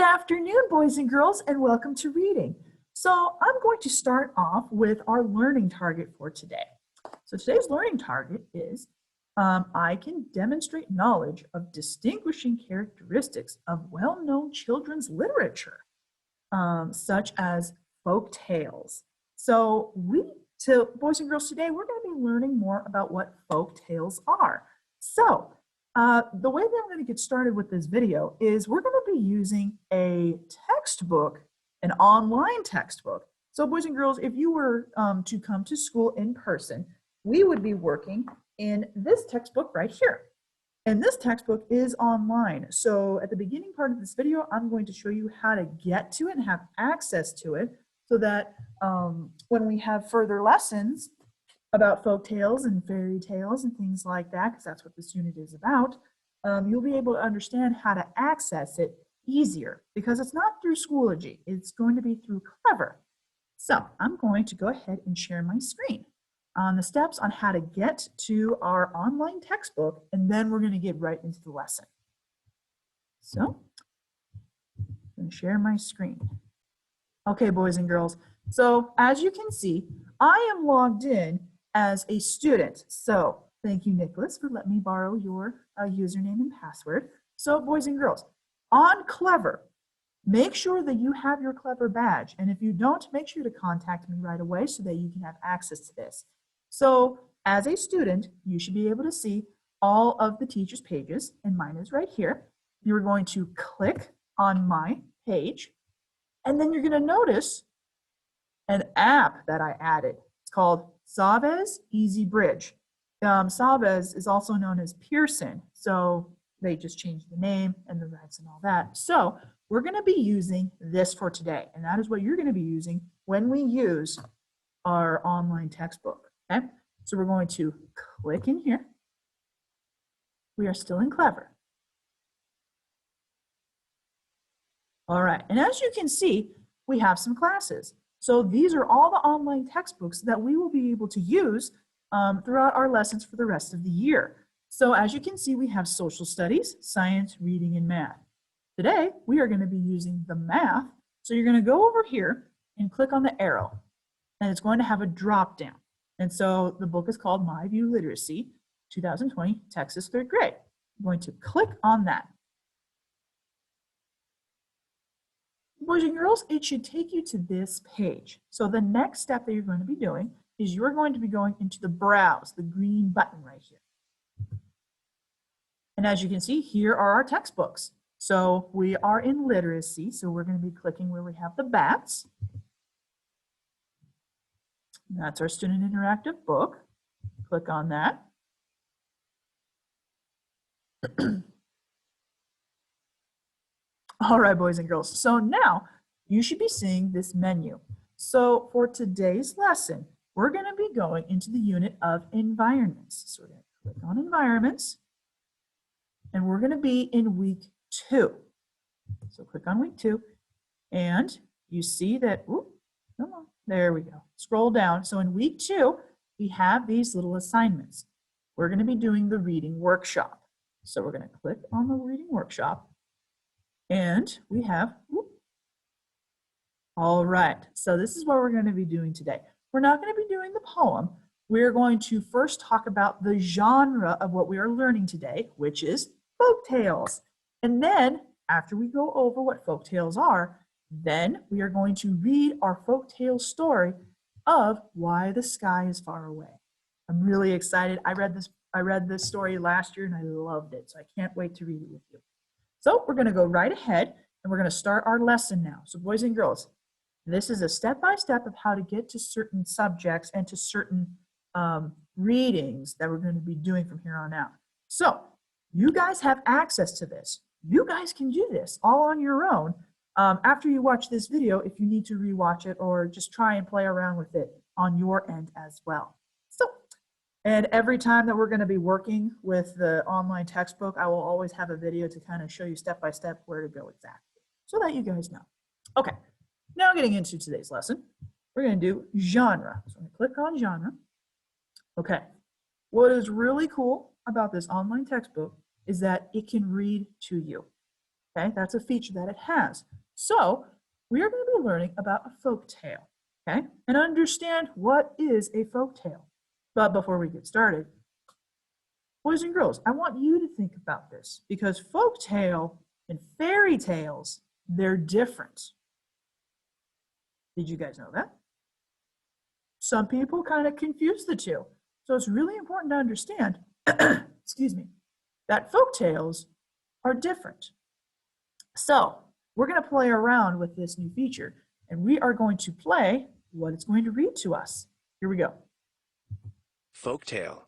afternoon, boys and girls, and welcome to reading. So I'm going to start off with our learning target for today. So today's learning target is I can demonstrate knowledge of distinguishing characteristics of well-known children's literature, such as folk tales. So boys and girls, today we're going to be learning more about what folk tales are. So the way that I'm going to get started with this video is we're going to be using a textbook, an online textbook. So boys and girls, if you were to come to school in person, we would be working in this textbook right here. And this textbook is online. So at the beginning part of this video, I'm going to show you how to get to it and have access to it so that when we have further lessons about folk tales and fairy tales and things like that, because that's what this unit is about, you'll be able to understand how to access it easier because it's not through Schoology. It's going to be through Clever. So I'm going to go ahead and share my screen on the steps on how to get to our online textbook, and then we're going to get right into the lesson. So I'm going to share my screen. Okay, boys and girls. So as you can see, I am logged in as a student. So thank you, Nicholas, for letting me borrow your username and password. So boys and girls, on Clever, make sure that you have your Clever badge. And if you don't, make sure to contact me right away so that you can have access to this. So as a student, you should be able to see all of the teacher's pages, and mine is right here. You're going to click on my page, and then you're going to notice an app that I added. It's called Savez Easy Bridge. Savez is also known as Pearson, so they just changed the name and the rights and all that. So we're going to be using this for today, and that is what you're going to be using when we use our online textbook. Okay, so we're going to click in here. We are still in Clever. All right, and as you can see, we have some classes. So these are all the online textbooks that we will be able to use throughout our lessons for the rest of the year. So as you can see, we have social studies, science, reading, and math. Today, we are going to be using the math. So you're going to go over here and click on the arrow, and it's going to have a drop down. And so the book is called My View Literacy, 2020, Texas 3rd grade. I'm going to click on that. Boys and girls, it should take you to this page. So the next step that you're going to be doing is you're going to be going into the browse, the green button right here. And as you can see, here are our textbooks. So we are in literacy, so we're going to be clicking where we have the bats. That's our student interactive book. Click on that. All right, boys and girls. So now you should be seeing this menu. So for today's lesson, we're going to be going into the unit of environments. So we're going to click on environments, and we're going to be in week 2. So click on week 2, and you see that, ooh, come on, there we go. Scroll down. So in week 2, we have these little assignments. We're going to be doing the reading workshop. So we're going to click on the reading workshop, and we have, whoop. All right, so this is what we're going to be doing today. We're not going to be doing the poem. We're going to first talk about the genre of what we are learning today, which is folk tales. And then after we go over what folk tales are, then we are going to read our folk tale story of Why the Sky is Far Away. I'm really excited. I read this story last year and I loved it, so I can't wait to read it with you. So we're going to go right ahead and we're going to start our lesson now. So boys and girls, this is a step-by-step of how to get to certain subjects and to certain readings that we're going to be doing from here on out. So you guys have access to this. You guys can do this all on your own. After you watch this video, if you need to rewatch it or just try and play around with it on your end as well. So, and every time that we're going to be working with the online textbook, I will always have a video to kind of show you step by step where to go exactly so that you guys know. Okay, now getting into today's lesson, we're going to do genre. So I'm going to click on genre. Okay, what is really cool about this online textbook is that it can read to you. Okay, that's a feature that it has. So we are going to be learning about a folk tale, okay, and understand what is a folk tale. But before we get started, boys and girls, I want you to think about this because folk tale and fairy tales, they're different. Did you guys know that? Some people kind of confuse the two. So it's really important to understand, excuse me, that folk tales are different. So we're going to play around with this new feature and we are going to play what it's going to read to us. Here we go. Folktale.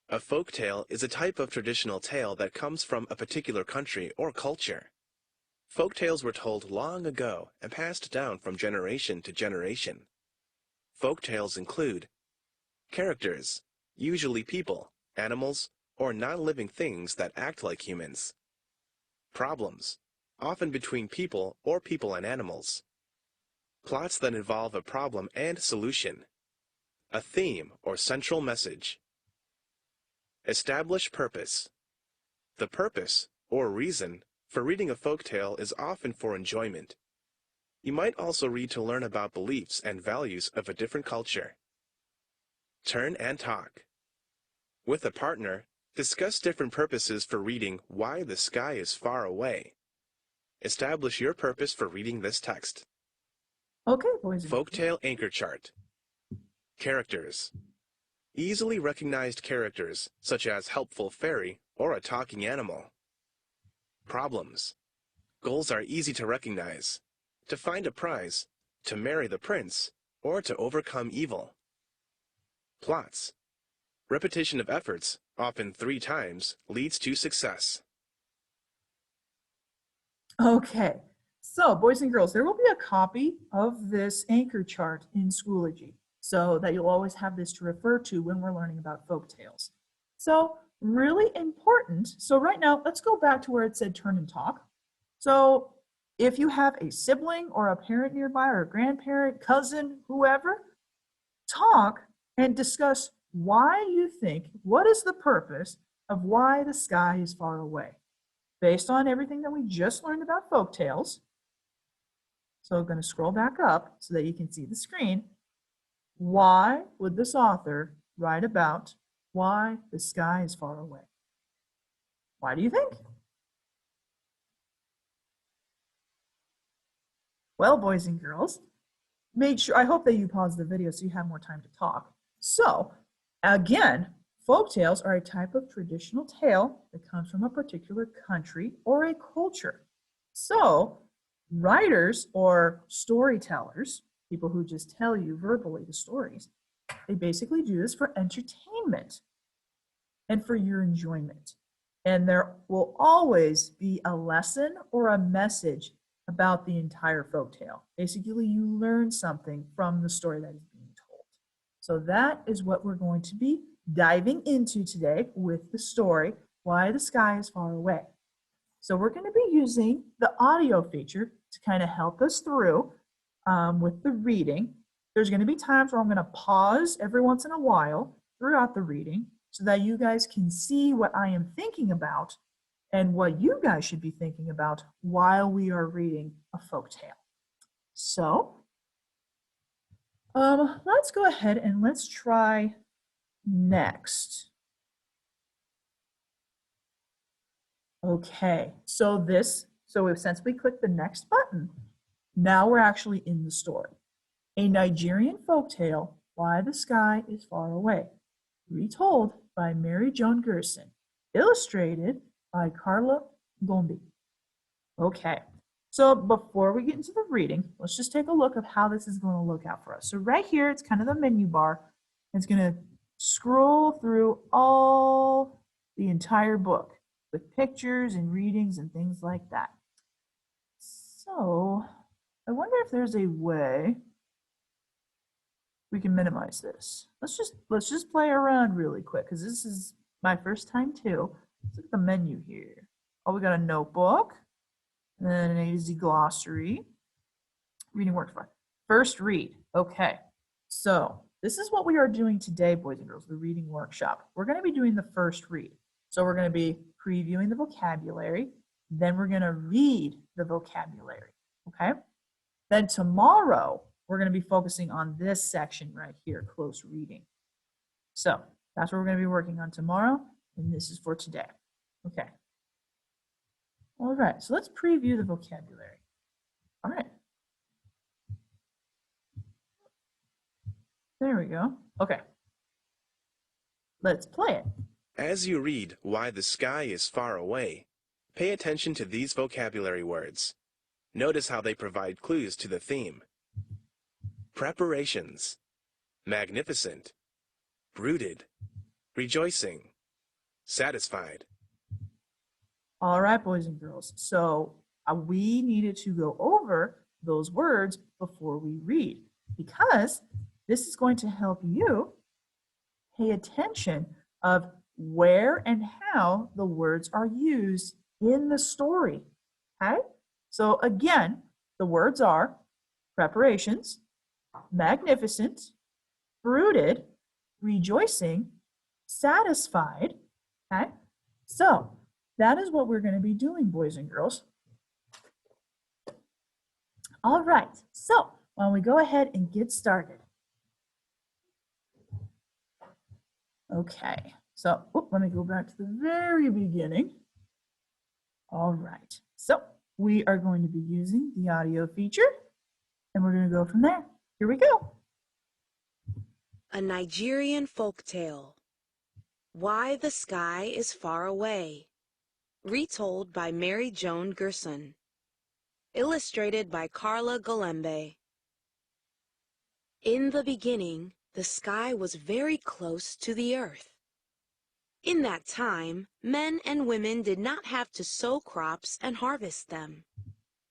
A folktale is a type of traditional tale that comes from a particular country or culture. Folktales were told long ago and passed down from generation to generation. Folktales include characters, usually people, animals, or non-living things that act like humans. Problems, often between people or people and animals. Plots that involve a problem and solution. A theme or central message. Establish purpose. The purpose, or reason, for reading a folktale is often for enjoyment. You might also read to learn about beliefs and values of a different culture. Turn and talk. With a partner, discuss different purposes for reading Why the Sky is Far Away. Establish your purpose for reading this text. Okay, boys and girls. Folktale anchor chart. Characters. Easily recognized characters, such as helpful fairy or a talking animal. Problems. Goals are easy to recognize. To find a prize, to marry the prince, or to overcome evil. Plots. Repetition of efforts, often 3 times, leads to success. Okay, so boys and girls, there will be a copy of this anchor chart in Schoology so that you'll always have this to refer to when we're learning about folk tales. So really important. So right now, let's go back to where it said turn and talk. So if you have a sibling or a parent nearby or a grandparent, cousin, whoever, talk and discuss why you think, what is the purpose of why the sky is far away, based on everything that we just learned about folk tales. So I'm going to scroll back up so that you can see the screen. Why would this author write about why the sky is far away? Why do you think? Well, boys and girls, I hope that you pause the video so you have more time to talk. So again, folk tales are a type of traditional tale that comes from a particular country or a culture. So writers or storytellers, people who just tell you verbally the stories, they basically do this for entertainment and for your enjoyment. And there will always be a lesson or a message about the entire folktale. Basically, you learn something from the story that is being told. So that is what we're going to be diving into today with the story, Why the Sky is Far Away. So we're going to be using the audio feature to kind of help us through with the reading. There's going to be times where I'm going to pause every once in a while throughout the reading so that you guys can see what I am thinking about and what you guys should be thinking about while we are reading a folk tale. So let's go ahead and let's try next. Okay, so since we clicked the next button, now we're actually in the story. A Nigerian folktale, Why the Sky is Far Away, retold by Mary Joan Gerson, illustrated by Carla Gombi. Okay, so before we get into the reading, let's just take a look at how this is going to look out for us. So right here, it's kind of the menu bar. It's going to scroll through the entire book with pictures and readings and things like that. So I wonder if there's a way we can minimize this. Let's just play around really quick because this is my first time too. Let's look at the menu here. Oh, we got a notebook and then an A to Z glossary. Reading workbook. First read. Okay. So this is what we are doing today, boys and girls, the reading workshop. We're going to be doing the first read. So we're going to be previewing the vocabulary, Then we're going to read the vocabulary, okay? Then tomorrow, we're going to be focusing on this section right here, close reading. So that's what we're going to be working on tomorrow, and this is for today. Okay. All right, so let's preview the vocabulary. All right. There we go. Okay. Let's play it. As you read Why the Sky is Far Away, pay attention to these vocabulary words. Notice how they provide clues to the theme. Preparations, magnificent, brooded, rejoicing, satisfied. All right, boys and girls. So we needed to go over those words before we read, because this is going to help you pay attention of where and how the words are used in the story. Okay? So again, the words are preparations, magnificent, brooded, rejoicing, satisfied. Okay? So that is what we're going to be doing, boys and girls. All right, so why don't we go ahead and get started? Okay, so let me go back to the very beginning. All right, so we are going to be using the audio feature, and we're going to go from there. Here we go. A Nigerian folktale. Why the Sky is Far Away. Retold by Mary Joan Gerson. Illustrated by Carla Galembe. In the beginning, the sky was very close to the earth. In that time, men and women did not have to sow crops and harvest them.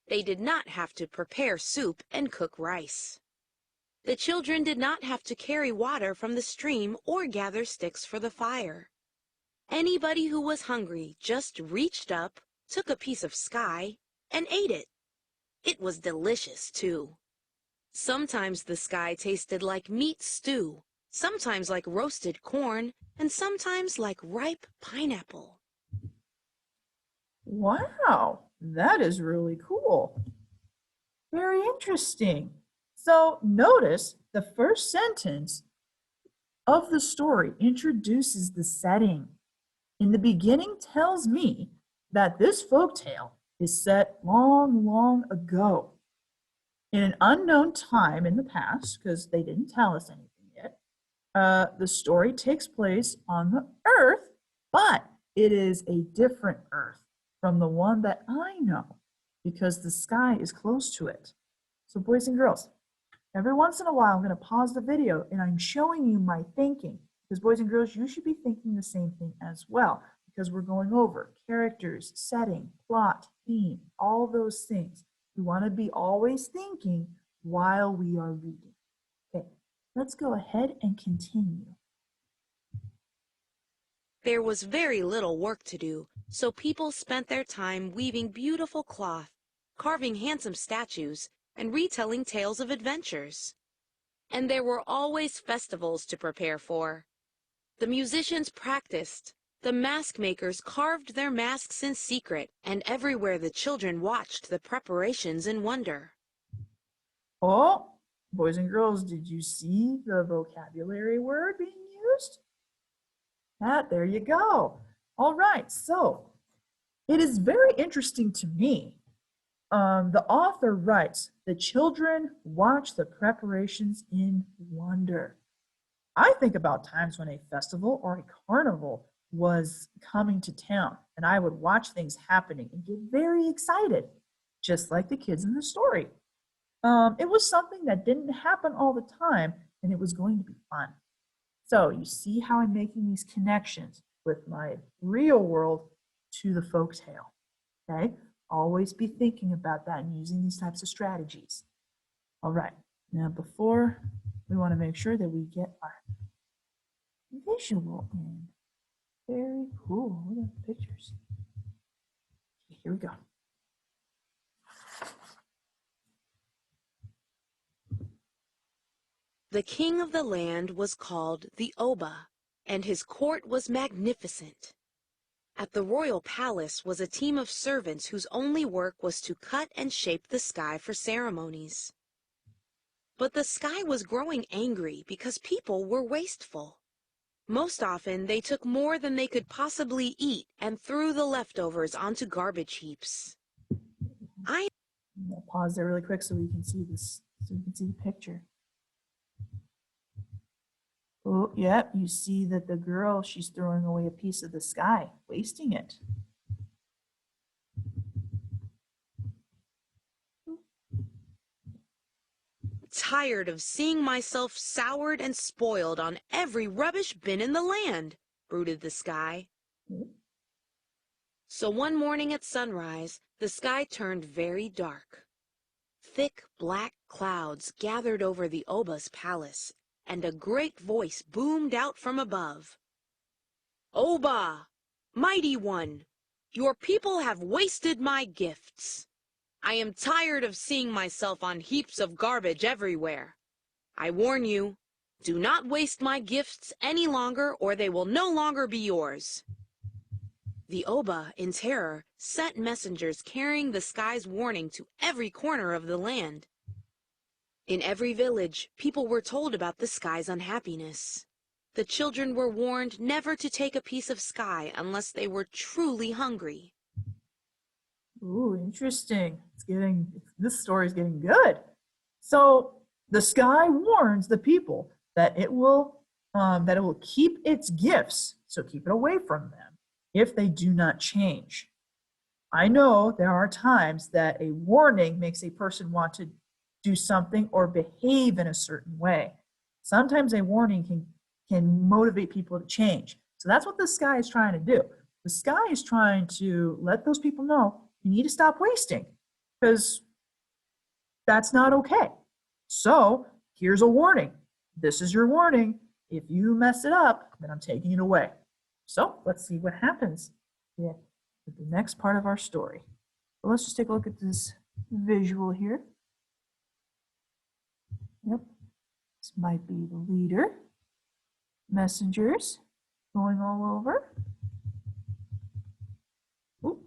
They did not have to prepare soup and cook rice. The children did not have to carry water from the stream or gather sticks for the fire. Anybody who was hungry just reached up, took a piece of sky, and ate it. It was delicious, too. Sometimes the sky tasted like meat stew, sometimes like roasted corn, and sometimes like ripe pineapple. Wow, that is really cool. Very interesting. So notice the first sentence of the story introduces the setting. In the beginning tells me that this folktale is set long, long ago. In an unknown time in the past, because they didn't tell us anything yet, the story takes place on the earth, but it is a different earth from the one that I know, because the sky is close to it. So boys and girls, every once in a while, I'm going to pause the video and I'm showing you my thinking, because boys and girls, you should be thinking the same thing as well, because we're going over characters, setting, plot, theme, all those things. We want to be always thinking while we are reading. Okay, let's go ahead and continue. There was very little work to do, so people spent their time weaving beautiful cloth, carving handsome statues, and retelling tales of adventures. And there were always festivals to prepare for. The musicians practiced. The mask makers carved their masks in secret, and everywhere the children watched the preparations in wonder. Oh, boys and girls, did you see the vocabulary word being used? There you go. All right, so it is very interesting to me. The author writes, the children watch the preparations in wonder. I think about times when a festival or a carnival was coming to town, and I would watch things happening and get very excited, just like the kids in the story. It was something that didn't happen all the time, and it was going to be fun. So you see how I'm making these connections with my real world to the folk tale, okay? Always be thinking about that and using these types of strategies. All right, now before, we want to make sure that we get our visual in. Very cool. Look at the pictures. Okay, here we go. The king of the land was called the Oba, and his court was magnificent. At the royal palace was a team of servants whose only work was to cut and shape the sky for ceremonies. But the sky was growing angry because people were wasteful. Most often, they took more than they could possibly eat and threw the leftovers onto garbage heaps. I'm gonna pause there really quick so we can see this, so we can see the picture. Oh, yep, you see that the girl, she's throwing away a piece of the sky, wasting it. Tired of seeing myself soured and spoiled on every rubbish bin in the land, brooded the sky. So one morning at sunrise, the sky turned very dark. Thick black clouds gathered over the Oba's palace, and a great voice boomed out from above. Oba, mighty one, your people have wasted my gifts. I am tired of seeing myself on heaps of garbage everywhere. I warn you, do not waste my gifts any longer or they will no longer be yours. The Oba, in terror, sent messengers carrying the sky's warning to every corner of the land. In every village, people were told about the sky's unhappiness. The children were warned never to take a piece of sky unless they were truly hungry. Ooh, interesting. This story is getting good. So the sky warns the people that it will keep its gifts, so keep it away from them if they do not change. I know there are times that a warning makes a person want to do something or behave in a certain way. Sometimes a warning can motivate people to change. So that's what the sky is trying to do. The sky is trying to let those people know you need to stop wasting because that's not okay. So here's a warning. This is your warning. If you mess it up, then I'm taking it away. So let's see what happens with the next part of our story. So let's just take a look at this visual here. Yep, this might be the leader. Messengers going all over. Oop.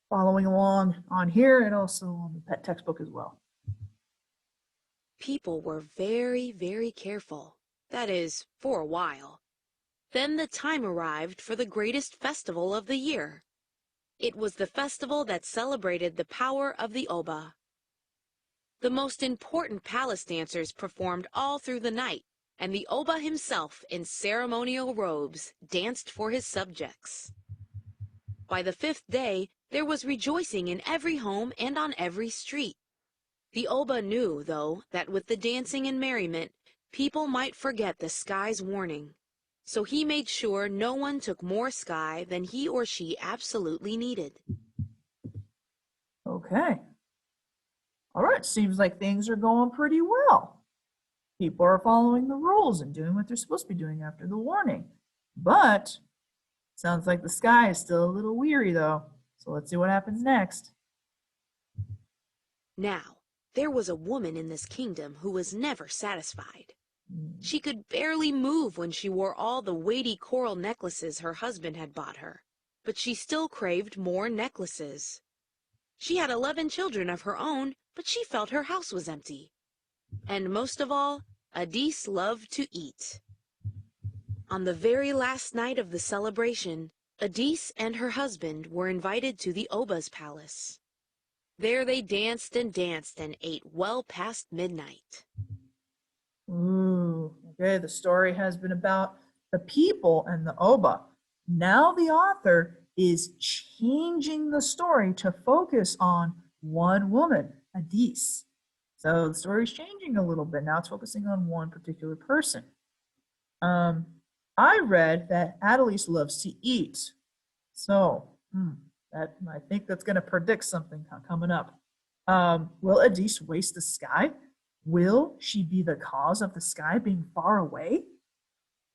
Following along on here and also on the pet textbook as well. People were very, very careful. That is, for a while. Then the time arrived for the greatest festival of the year. It was the festival that celebrated the power of the Oba. The most important palace dancers performed all through the night, and the Oba himself, in ceremonial robes, danced for his subjects. By the fifth day, there was rejoicing in every home and on every street. The Oba knew, though, that with the dancing and merriment, people might forget the sky's warning. So he made sure no one took more sky than he or she absolutely needed. Okay. All right, seems like things are going pretty well. People are following the rules and doing what they're supposed to be doing after the warning. But sounds like the sky is still a little weary though. So let's see what happens next. Now, there was a woman in this kingdom who was never satisfied. She could barely move when she wore all the weighty coral necklaces her husband had bought her, but she still craved more necklaces. She had 11 children of her own, but she felt her house was empty. And most of all, Adis loved to eat. On the very last night of the celebration, Adis and her husband were invited to the Oba's palace. There they danced and ate well past midnight. Ooh, okay, the story has been about the people and the Oba. Now the author is changing the story to focus on one woman, Adis. So the story's changing a little bit. Now it's focusing on one particular person. I read that Adelise loves to eat. So I think that's going to predict something coming up. Will Adis waste the sky? Will she be the cause of the sky being far away?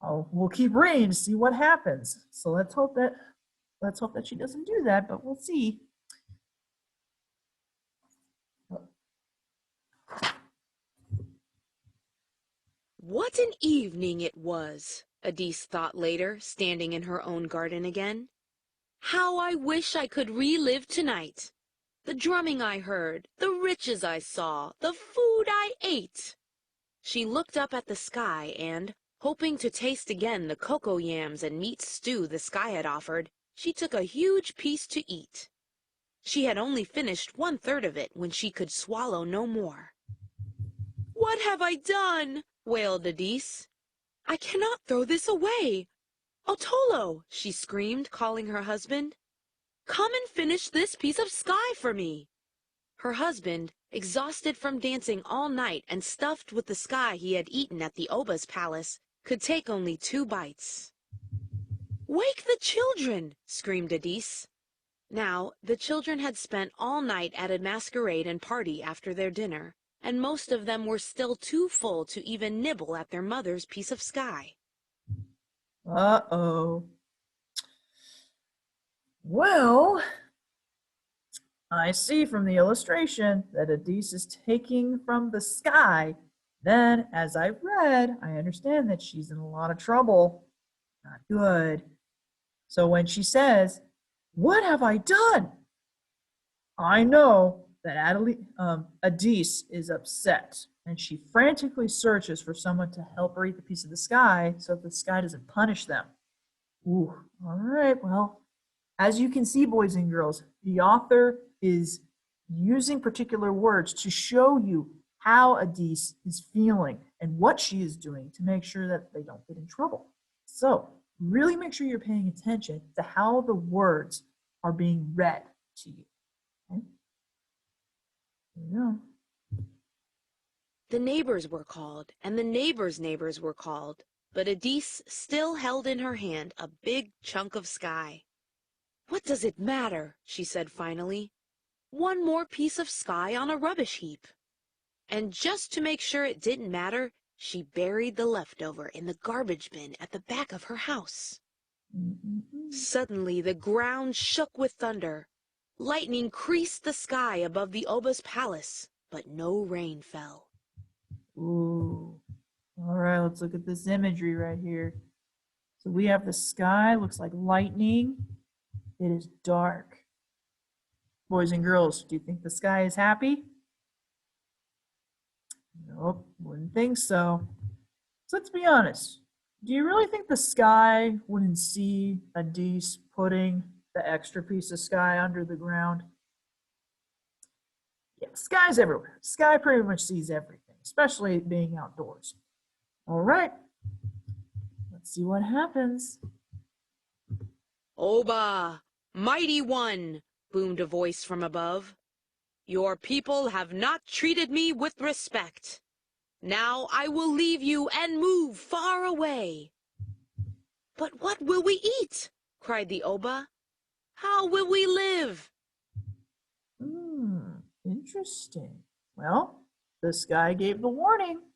Oh, we'll keep reading to see what happens. So let's hope that she doesn't do that, but we'll see. What an evening it was, Adise thought later, standing in her own garden again. How I wish I could relive tonight. The drumming I heard, the riches I saw, the food I ate. She looked up at the sky and, hoping to taste again the cocoa yams and meat stew the sky had offered, she took a huge piece to eat. She had only finished 1/3 of it when she could swallow no more. "What have I done?" wailed Adise. "I cannot throw this away. Otolo," she screamed, calling her husband. "Come and finish this piece of sky for me." Her husband, exhausted from dancing all night and stuffed with the sky he had eaten at the Oba's palace, could take only 2 bites. "Wake the children!" screamed Adise. Now, the children had spent all night at a masquerade and party after their dinner, and most of them were still too full to even nibble at their mother's piece of sky. Uh-oh. Well, I see from the illustration that Adise is taking from the sky. Then, as I've read, I understand that she's in a lot of trouble. Not good. So when she says, "What have I done?" I know that Adise is upset, and she frantically searches for someone to help her eat the piece of the sky so that the sky doesn't punish them. Ooh, all right, well, as you can see, boys and girls, the author is using particular words to show you how Adise is feeling and what she is doing to make sure that they don't get in trouble. So really make sure you're paying attention to how the words are being read to you. Okay? There you go. The neighbors were called, and the neighbors' neighbors were called, but Adise still held in her hand a big chunk of sky. "What does it matter?" she said finally. "One more piece of sky on a rubbish heap." And just to make sure it didn't matter, she buried the leftover in the garbage bin at the back of her house. Suddenly the ground shook with thunder. Lightning creased the sky above the Oba's palace, but no rain fell. Ooh. All right, let's look at this imagery right here. So we have the sky, looks like lightning. It is dark. Boys and girls, do you think the sky is happy? Nope, wouldn't think so. So let's be honest. Do you really think the sky wouldn't see Adise putting the extra piece of sky under the ground? Yeah, sky's everywhere. Sky pretty much sees everything, especially being outdoors. All right, let's see what happens. "Oba, mighty one," boomed a voice from above. "Your people have not treated me with respect. Now I will leave you and move far away." "But what will we eat?" cried the Oba. "How will we live?" Interesting. Well, the sky gave the warning.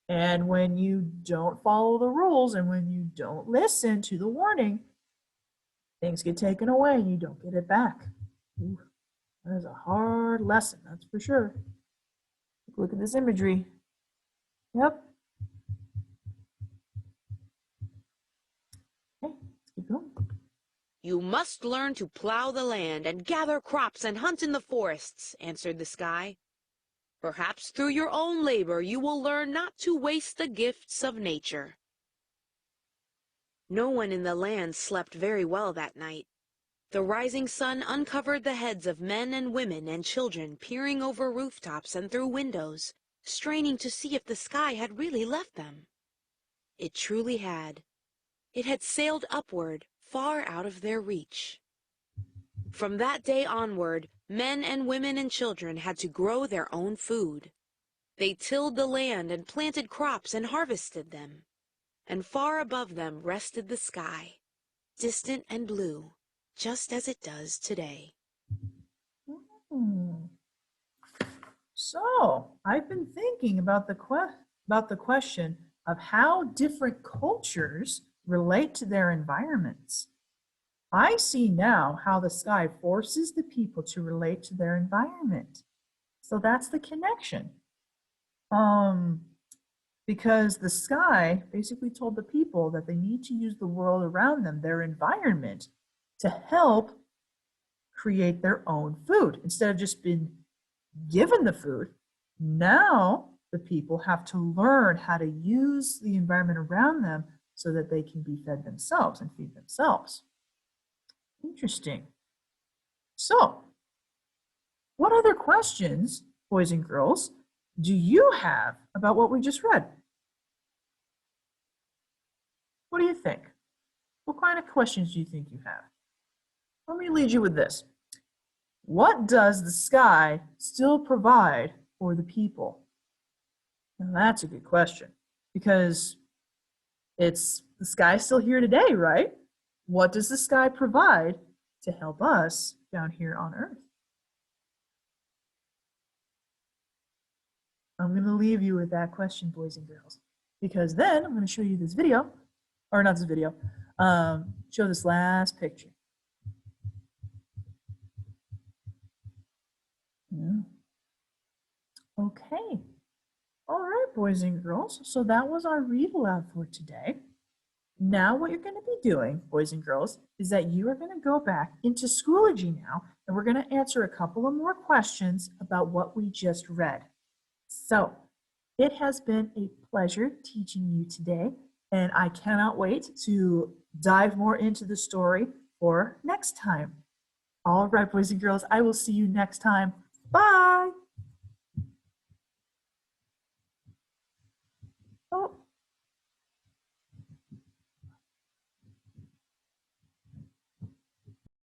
And when you don't follow the rules and when you don't listen to the warning, things get taken away and you don't get it back. Ooh, that is a hard lesson, that's for sure. Look at this imagery. Yep. Okay, let's keep going. "You must learn to plow the land and gather crops and hunt in the forests," answered the sky. "Perhaps through your own labor you will learn not to waste the gifts of nature." No one in the land slept very well that night. The rising sun uncovered the heads of men and women and children peering over rooftops and through windows, straining to see if the sky had really left them. It truly had. It had sailed upward, far out of their reach. From that day onward, men and women and children had to grow their own food. They tilled the land and planted crops and harvested them. And far above them rested the sky, distant and blue, just as it does today. So, I've been thinking about the question of how different cultures relate to their environments. I see now how the sky forces the people to relate to their environment. So that's the connection. because the sky basically told the people that they need to use the world around them, their environment, to help create their own food. Instead of just being given the food, now the people have to learn how to use the environment around them so that they can be fed themselves and feed themselves. Interesting. So, what other questions, boys and girls, do you have about what we just read? What do you think? What kind of questions do you think you have? Let me lead you with this. What does the sky still provide for the people? Now that's a good question, because the sky's still here today, right? What does the sky provide to help us down here on Earth? I'm going to leave you with that question, boys and girls, because then I'm going to show you this video, or not this video, show this last picture. Yeah. Okay. All right, boys and girls. So that was our read aloud for today. Now what you're going to be doing, boys and girls, is that you are going to go back into Schoology now, and we're going to answer a couple of more questions about what we just read. So it has been a pleasure teaching you today, and I cannot wait to dive more into the story for next time. All right, boys and girls, I will see you next time. Bye. Oh.